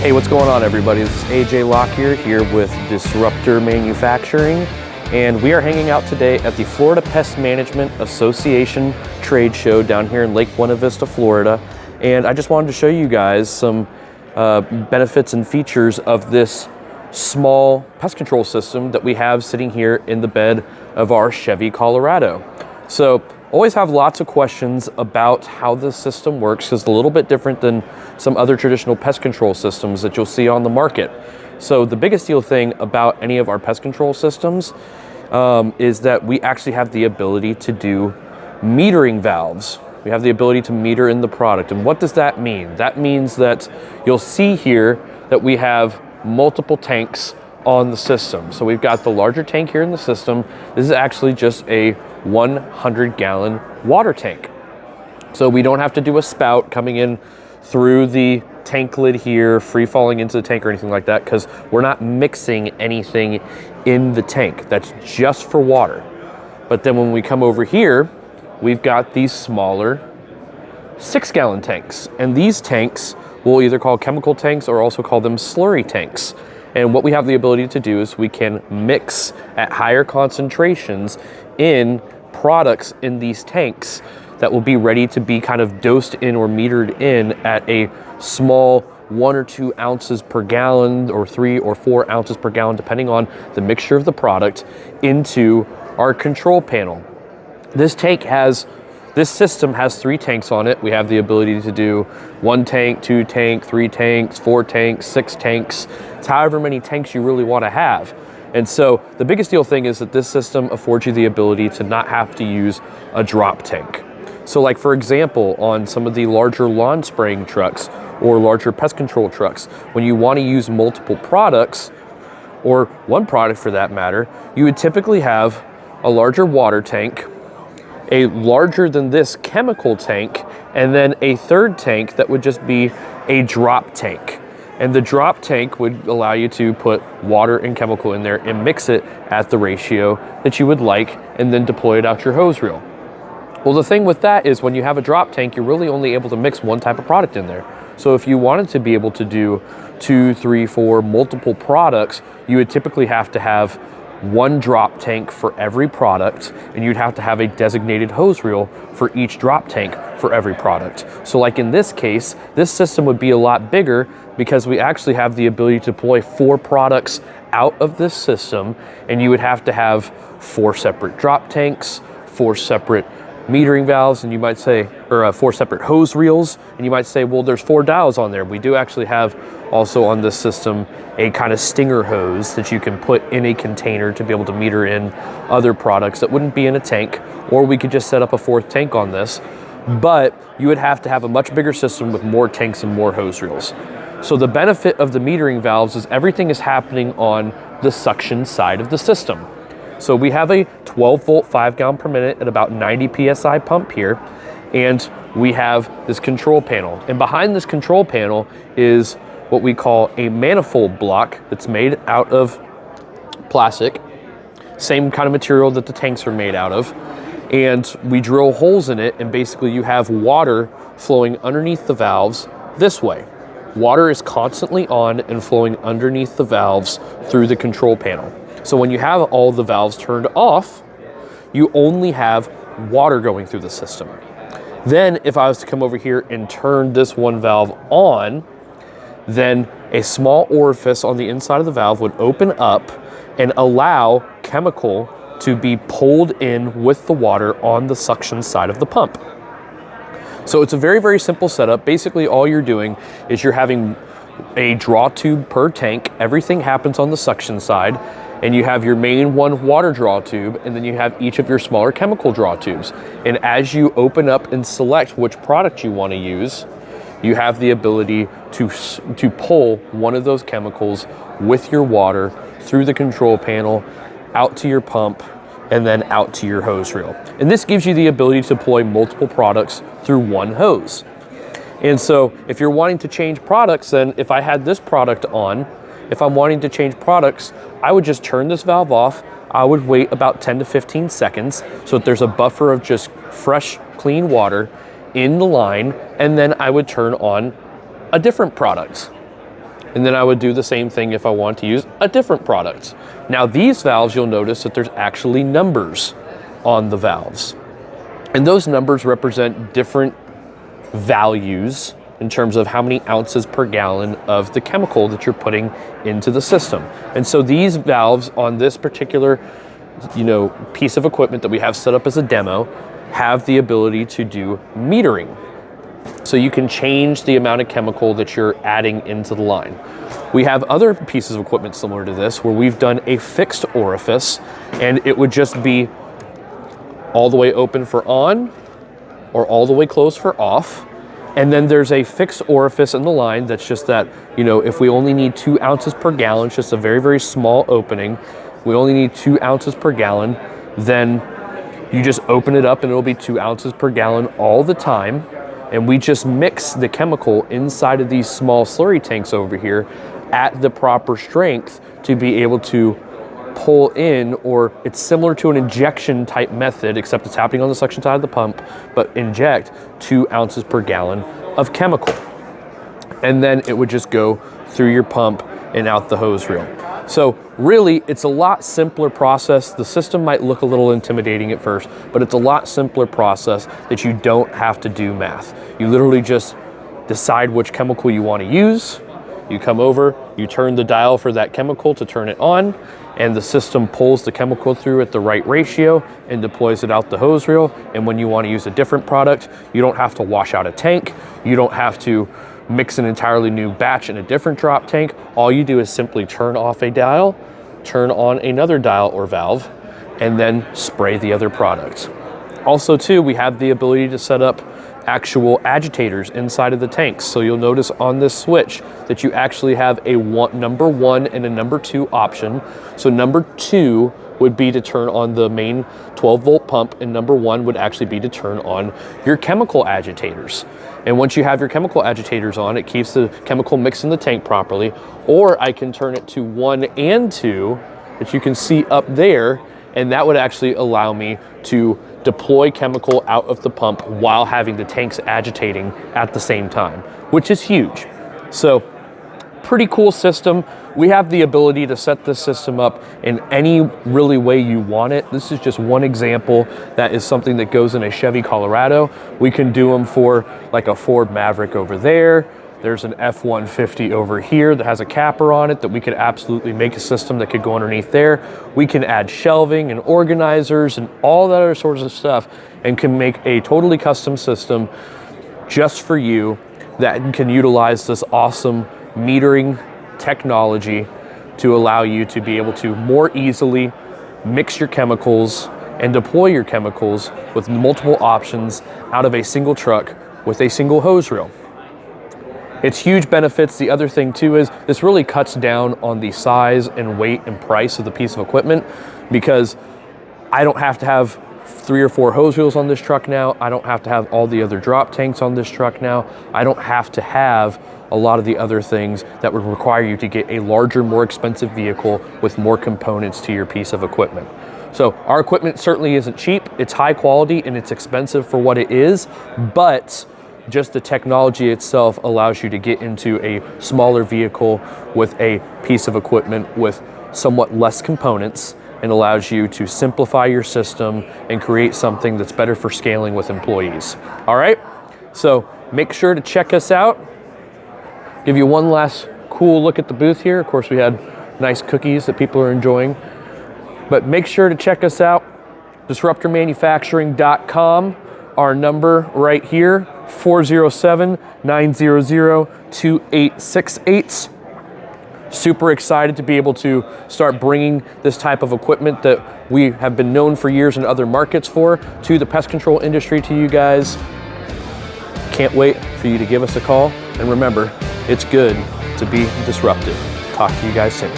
Hey, what's going on, everybody? This is AJ Lockyer here with Disruptor Manufacturing, and we are hanging out today at the Florida Pest Management Association trade show down here in Lake Buena Vista, Florida. And I just wanted to show you guys some benefits and features of this small pest control system that we have sitting here in the bed of our Chevy Colorado. So always have lots of questions about how this system works, because it's a little bit different than some other traditional pest control systems that you'll see on the market. So the biggest deal thing about any of our pest control systems is that we actually have the ability to do metering valves. We have the ability to meter in the product. And what does that mean? That means that you'll see here that we have multiple tanks on the system. So we've got the larger tank here in the system. This is actually just a 100-gallon water tank. So we don't have to do a spout coming in through the tank lid here, free falling into the tank or anything like that, because we're not mixing anything in the tank. That's just for water. But then when we come over here, we've got these smaller 6-gallon tanks. And these tanks we'll either call chemical tanks or also call them slurry tanks. And what we have the ability to do is we can mix at higher concentrations in products in these tanks that will be ready to be kind of dosed in or metered in at a small 1 or 2 ounces per gallon or 3 or 4 ounces per gallon, depending on the mixture of the product, into our control panel. This system has 3 tanks on it. We have the ability to do 1 tank, 2 tank, 3 tanks, 4 tanks, 6 tanks. It's however many tanks you really want to have. And so the biggest deal thing is that this system affords you the ability to not have to use a drop tank. So like, for example, on some of the larger lawn spraying trucks or larger pest control trucks, when you want to use multiple products, or one product for that matter, you would typically have a larger water tank, a larger than this chemical tank, and then a third tank that would just be a drop tank. And the drop tank would allow you to put water and chemical in there and mix it at the ratio that you would like, and then deploy it out your hose reel. Well, the thing with that is when you have a drop tank, you're really only able to mix one type of product in there. So if you wanted to be able to do 2, 3, 4 multiple products, you would typically have to have 1 drop tank for every product, and you'd have to have a designated hose reel for each drop tank for every product. So like in this case, this system would be a lot bigger because we actually have the ability to deploy 4 products out of this system, and you would have to have 4 separate drop tanks, 4 separate metering valves, and you might say, or 4 separate hose reels, and you might say, well, there's 4 dials on there. We do actually have also on this system a kind of stinger hose that you can put in a container to be able to meter in other products that wouldn't be in a tank, or we could just set up a 4th tank on this, but you would have to have a much bigger system with more tanks and more hose reels. So the benefit of the metering valves is everything is happening on the suction side of the system. So we have a 12-volt, 5-gallon per minute at about 90 PSI pump here, and we have this control panel. And behind this control panel is what we call a manifold block that's made out of plastic, same kind of material that the tanks are made out of. And we drill holes in it, and basically you have water flowing underneath the valves this way. Water is constantly on and flowing underneath the valves through the control panel. So when you have all the valves turned off, you only have water going through the system. Then if I was to come over here and turn this one valve on, then a small orifice on the inside of the valve would open up and allow chemical to be pulled in with the water on the suction side of the pump. So it's a very, very simple setup. Basically, all you're doing is you're having a draw tube per tank. Everything happens on the suction side, and you have your main one water draw tube, and then you have each of your smaller chemical draw tubes. And as you open up and select which product you want to use, you have the ability to pull one of those chemicals with your water through the control panel, out to your pump, and then out to your hose reel. And this gives you the ability to deploy multiple products through one hose. And so if you're wanting to change products, then if I had this product on, if I'm wanting to change products, I would just turn this valve off. I would wait about 10 to 15 seconds so that there's a buffer of just fresh, clean water in the line, and then I would turn on a different product. And then I would do the same thing if I want to use a different product. Now these valves, you'll notice that there's actually numbers on the valves. And those numbers represent different values in terms of how many ounces per gallon of the chemical that you're putting into the system. And so these valves on this particular, piece of equipment that we have set up as a demo have the ability to do metering. So you can change the amount of chemical that you're adding into the line. We have other pieces of equipment similar to this where we've done a fixed orifice, and it would just be all the way open for on or all the way closed for off. And then there's a fixed orifice in the line that's just that, if we only need 2 ounces per gallon, it's just a very, very small opening. We only need 2 ounces per gallon, then you just open it up and it'll be 2 ounces per gallon all the time. And we just mix the chemical inside of these small slurry tanks over here at the proper strength to be able to pull in, or it's similar to an injection type method, except it's happening on the suction side of the pump, but inject 2 ounces per gallon of chemical. And then it would just go through your pump and out the hose reel. So really, it's a lot simpler process. The system might look a little intimidating at first, but it's a lot simpler process that you don't have to do math. You literally just decide which chemical you want to use. You come over, you turn the dial for that chemical to turn it on, and the system pulls the chemical through at the right ratio and deploys it out the hose reel. And when you want to use a different product, you don't have to wash out a tank. You don't have to mix an entirely new batch in a different drop tank. All you do is simply turn off a dial, turn on another dial or valve, and then spray the other product. Also too, we have the ability to set up actual agitators inside of the tanks. So you'll notice on this switch that you actually have a number 1 and a number 2 option. So number 2 would be to turn on the main 12-volt pump, and number 1 would actually be to turn on your chemical agitators. And once you have your chemical agitators on, it keeps the chemical mixed in the tank properly. Or I can turn it to 1 and 2, that you can see up there, and that would actually allow me to deploy chemical out of the pump while having the tanks agitating at the same time, which is huge. So pretty cool system. We have the ability to set this system up in any really way you want it. This is just one example. That is something that goes in a Chevy Colorado. We can do them for like a Ford Maverick over there. There's an F-150 over here that has a capper on it that we could absolutely make a system that could go underneath there. We can add shelving and organizers and all that other sorts of stuff, and can make a totally custom system just for you that can utilize this awesome metering technology to allow you to be able to more easily mix your chemicals and deploy your chemicals with multiple options out of a single truck with a single hose reel. It's huge benefits. The other thing too is this really cuts down on the size and weight and price of the piece of equipment, because I don't have to have 3 or 4 hose reels on this truck now. I don't have to have all the other drop tanks on this truck now. I don't have to have a lot of the other things that would require you to get a larger, more expensive vehicle with more components to your piece of equipment. So our equipment certainly isn't cheap. It's high quality and it's expensive for what it is, but just the technology itself allows you to get into a smaller vehicle with a piece of equipment with somewhat less components, and allows you to simplify your system and create something that's better for scaling with employees. All right, so make sure to check us out. Give you one last cool look at the booth here. Of course, we had nice cookies that people are enjoying, but make sure to check us out, disruptormanufacturing.com. Our number right here, 407-900-2868. Super excited to be able to start bringing this type of equipment that we have been known for years in other markets for to the pest control industry to you guys. Can't wait for you to give us a call. And remember, it's good to be disruptive. Talk to you guys soon.